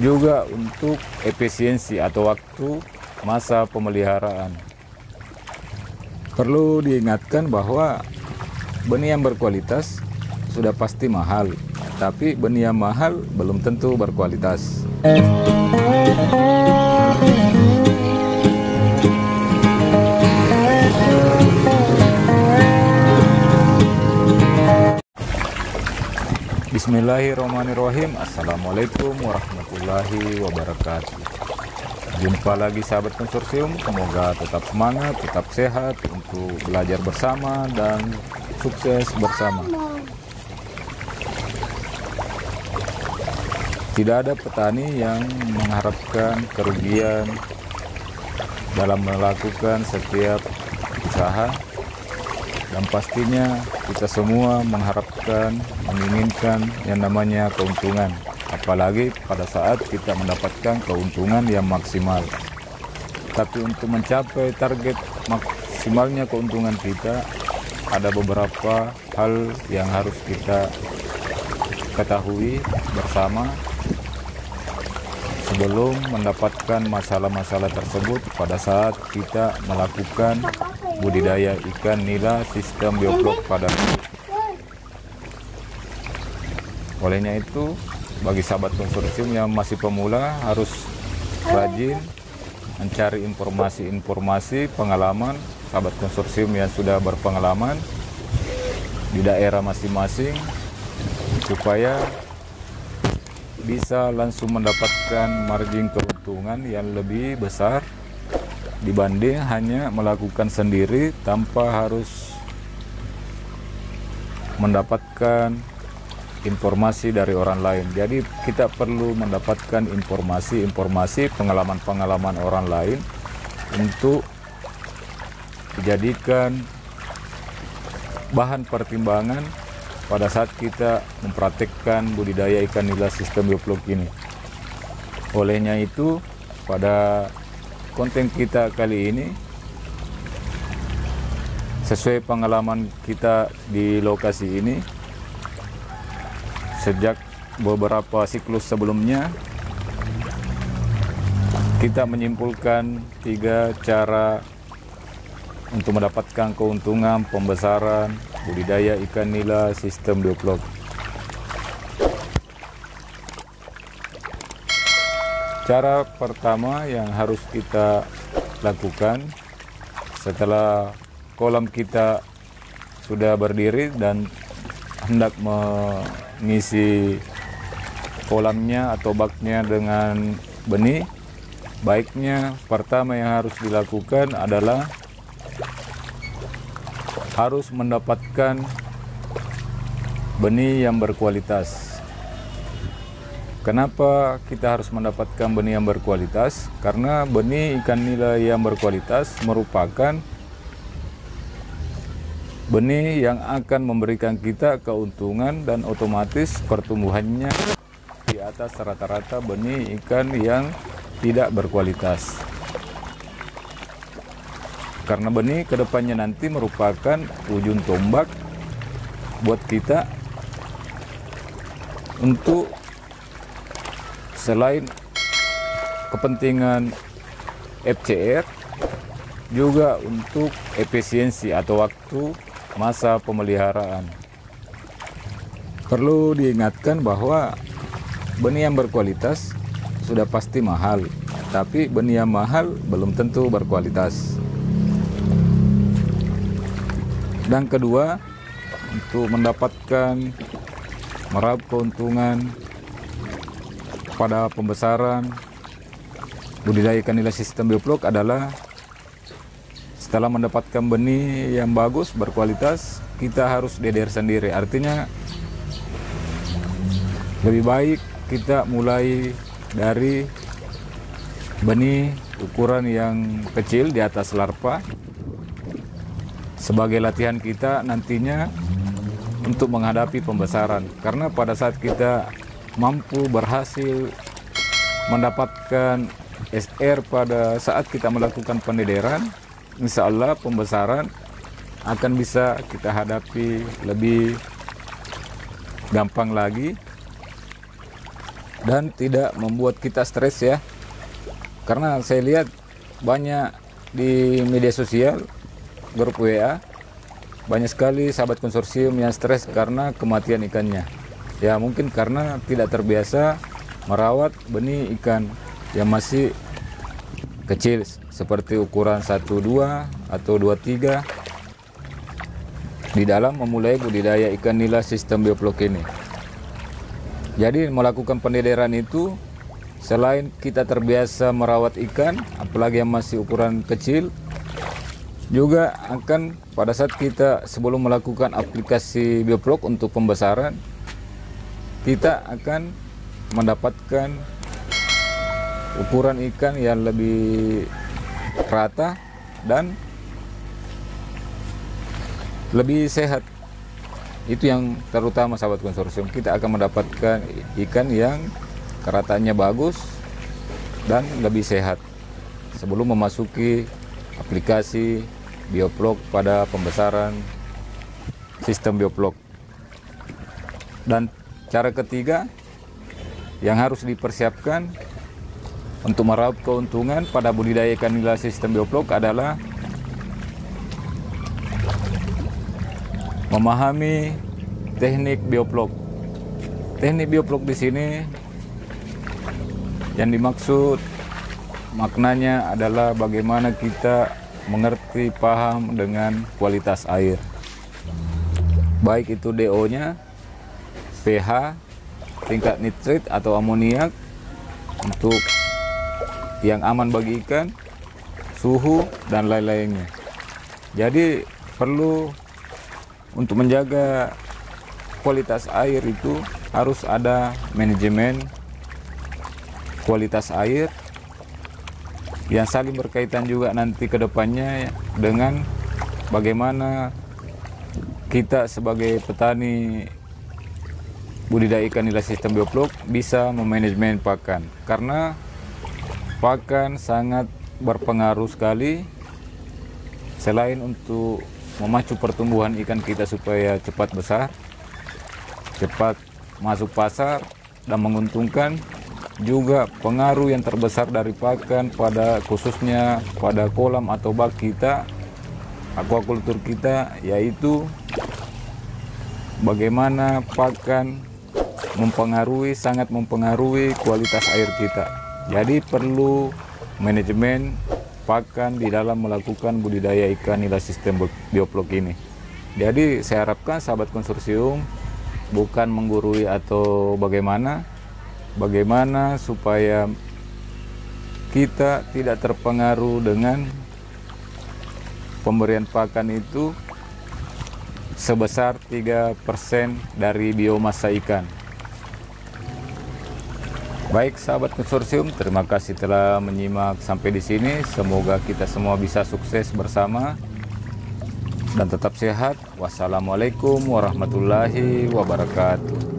juga untuk efisiensi atau waktu masa pemeliharaan. Perlu diingatkan bahwa benih yang berkualitas sudah pasti mahal, tapi benih yang mahal belum tentu berkualitas. Bismillahirrahmanirrahim. Assalamualaikum warahmatullahi wabarakatuh. Jumpa lagi sahabat konsorsium, semoga tetap semangat, tetap sehat untuk belajar bersama dan sukses bersama. Tidak ada petani yang mengharapkan kerugian dalam melakukan setiap usaha, dan pastinya kita semua mengharapkan, menginginkan yang namanya keuntungan, apalagi pada saat kita mendapatkan keuntungan yang maksimal. Tapi untuk mencapai target maksimalnya keuntungan kita, ada beberapa hal yang harus kita ketahui bersama sebelum mendapatkan masalah-masalah tersebut pada saat kita melakukan budidaya ikan nila sistem bioflok pada. Olehnya itu, bagi sahabat konsorsium yang masih pemula harus rajin mencari informasi-informasi pengalaman sahabat konsorsium yang sudah berpengalaman di daerah masing-masing, supaya bisa langsung mendapatkan margin keuntungan yang lebih besar dibanding hanya melakukan sendiri tanpa harus mendapatkan informasi dari orang lain. Jadi kita perlu mendapatkan informasi-informasi, pengalaman-pengalaman orang lain untuk dijadikan bahan pertimbangan pada saat kita mempraktikkan budidaya ikan nila sistem bioflok ini. Olehnya itu, pada konten kita kali ini, sesuai pengalaman kita di lokasi ini, sejak beberapa siklus sebelumnya, kita menyimpulkan 3 cara untuk mendapatkan keuntungan pembesaran budidaya ikan nila sistem bioflok. Cara pertama yang harus kita lakukan setelah kolam kita sudah berdiri dan hendak mengisi kolamnya atau baknya dengan benih, baiknya pertama yang harus dilakukan adalah harus mendapatkan benih yang berkualitas. Kenapa kita harus mendapatkan benih yang berkualitas? Karena benih ikan nila yang berkualitas merupakan benih yang akan memberikan kita keuntungan dan otomatis pertumbuhannya di atas rata-rata benih ikan yang tidak berkualitas. Karena benih kedepannya nanti merupakan ujung tombak buat kita untuk selain kepentingan FCR, juga untuk efisiensi atau waktu masa pemeliharaan. Perlu diingatkan bahwa benih yang berkualitas sudah pasti mahal, tapi benih yang mahal belum tentu berkualitas. Dan kedua, untuk mendapatkan meraup keuntungan pada pembesaran budidaya ikan nila sistem bioflok adalah setelah mendapatkan benih yang bagus, berkualitas, kita harus DDR sendiri. Artinya lebih baik kita mulai dari benih ukuran yang kecil di atas larva sebagai latihan kita nantinya untuk menghadapi pembesaran. Karena pada saat kita mampu berhasil mendapatkan SR pada saat kita melakukan pendederan, insya Allah pembesaran akan bisa kita hadapi lebih gampang lagi dan tidak membuat kita stres ya. Karena saya lihat banyak di media sosial, grup WA, banyak sekali sahabat konsorsium yang stres karena kematian ikannya. Ya mungkin karena tidak terbiasa merawat benih ikan yang masih kecil seperti ukuran 1-2 atau 2-3 di dalam memulai budidaya ikan nila sistem bioflok ini. Jadi melakukan pendederan itu selain kita terbiasa merawat ikan, apalagi yang masih ukuran kecil, juga akan pada saat kita sebelum melakukan aplikasi bioflok untuk pembesaran, kita akan mendapatkan ukuran ikan yang lebih rata dan lebih sehat. Itu yang terutama sahabat konsorsium, kita akan mendapatkan ikan yang kerataannya bagus dan lebih sehat sebelum memasuki aplikasi bioflok pada pembesaran sistem bioflok. Dan cara ketiga yang harus dipersiapkan untuk meraup keuntungan pada budidaya ikan nila sistem bioflok adalah memahami teknik bioflok. Teknik bioflok di sini yang dimaksud maknanya adalah bagaimana kita mengerti, paham dengan kualitas air, baik itu DO-nya, pH, tingkat nitrit atau amoniak untuk yang aman bagi ikan, suhu dan lain-lainnya. Jadi perlu untuk menjaga kualitas air itu harus ada manajemen kualitas air yang saling berkaitan juga nanti ke depannya dengan bagaimana kita sebagai petani budidaya ikan nila sistem bioflok bisa memanajemen pakan, karena pakan sangat berpengaruh sekali selain untuk memacu pertumbuhan ikan kita supaya cepat besar, cepat masuk pasar dan menguntungkan. Juga pengaruh yang terbesar dari pakan pada khususnya pada kolam atau bak kita, aquaculture kita, yaitu bagaimana pakan sangat mempengaruhi kualitas air kita. Jadi perlu manajemen pakan di dalam melakukan budidaya ikan nila sistem bioflok ini. Jadi saya harapkan sahabat konsorsium bukan menggurui atau bagaimana supaya kita tidak terpengaruh dengan pemberian pakan itu sebesar 3% dari biomasa ikan. Baik sahabat konsorsium, terima kasih telah menyimak sampai di sini. Semoga kita semua bisa sukses bersama dan tetap sehat. Wassalamualaikum warahmatullahi wabarakatuh.